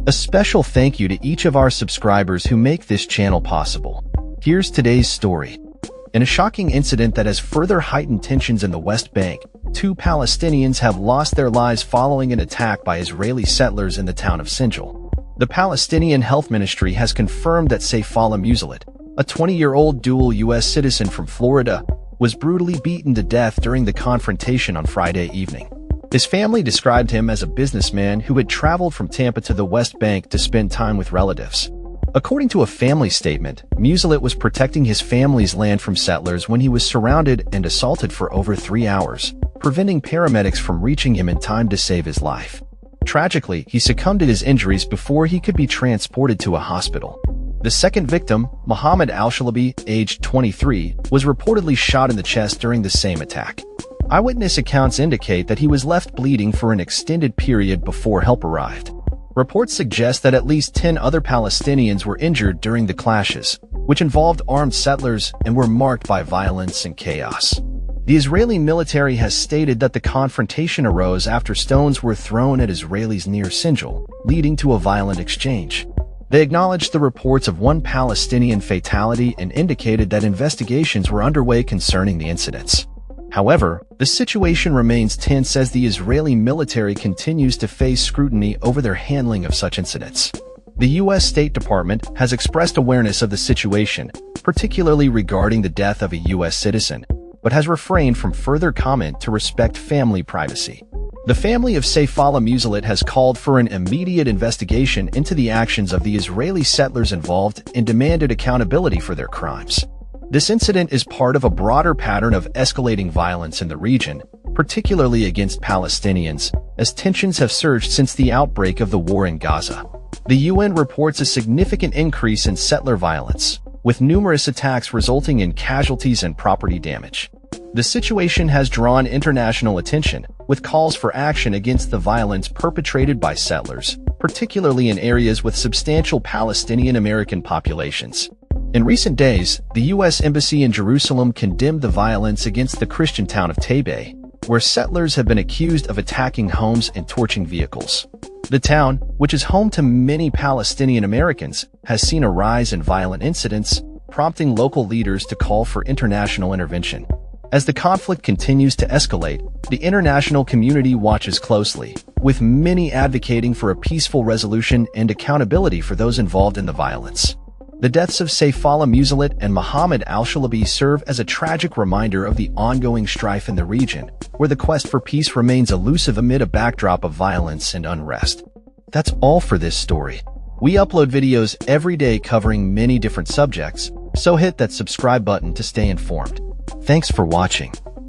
A special thank you to each of our subscribers who make this channel possible. Here's today's story. In a shocking incident that has further heightened tensions in the West Bank, 2 Palestinians have lost their lives following an attack by Israeli settlers in the town of Sinjil. The Palestinian Health Ministry has confirmed that Sayfollah Musal, a 20-year-old dual U.S. citizen from Florida, was brutally beaten to death during the confrontation on Friday evening. His family described him as a businessman who had traveled from Tampa to the West Bank to spend time with relatives. According to a family statement, Musal was protecting his family's land from settlers when he was surrounded and assaulted for over 3 hours, preventing paramedics from reaching him in time to save his life. Tragically, he succumbed to his injuries before he could be transported to a hospital. The second victim, Mohammed al-Shalabi, aged 23, was reportedly shot in the chest during the same attack. Eyewitness accounts indicate that he was left bleeding for an extended period before help arrived. Reports suggest that at least 10 other Palestinians were injured during the clashes, which involved armed settlers and were marked by violence and chaos. The Israeli military has stated that the confrontation arose after stones were thrown at Israelis near Sinjil, leading to a violent exchange. They acknowledged the reports of one Palestinian fatality and indicated that investigations were underway concerning the incidents. However, the situation remains tense as the Israeli military continues to face scrutiny over their handling of such incidents. The U.S. State Department has expressed awareness of the situation, particularly regarding the death of a U.S. citizen, but has refrained from further comment to respect family privacy. The family of Sayfollah Musal has called for an immediate investigation into the actions of the Israeli settlers involved and demanded accountability for their crimes. This incident is part of a broader pattern of escalating violence in the region, particularly against Palestinians, as tensions have surged since the outbreak of the war in Gaza. The UN reports a significant increase in settler violence, with numerous attacks resulting in casualties and property damage. The situation has drawn international attention, with calls for action against the violence perpetrated by settlers, particularly in areas with substantial Palestinian American populations. In recent days, the U.S. Embassy in Jerusalem condemned the violence against the Christian town of Tebeh, where settlers have been accused of attacking homes and torching vehicles. The town, which is home to many Palestinian Americans, has seen a rise in violent incidents, prompting local leaders to call for international intervention. As the conflict continues to escalate, the international community watches closely, with many advocating for a peaceful resolution and accountability for those involved in the violence. The deaths of Sayfollah Musal and Mohammed al-Shalabi serve as a tragic reminder of the ongoing strife in the region, where the quest for peace remains elusive amid a backdrop of violence and unrest. That's all for this story. We upload videos every day covering many different subjects, so hit that subscribe button to stay informed. Thanks for watching.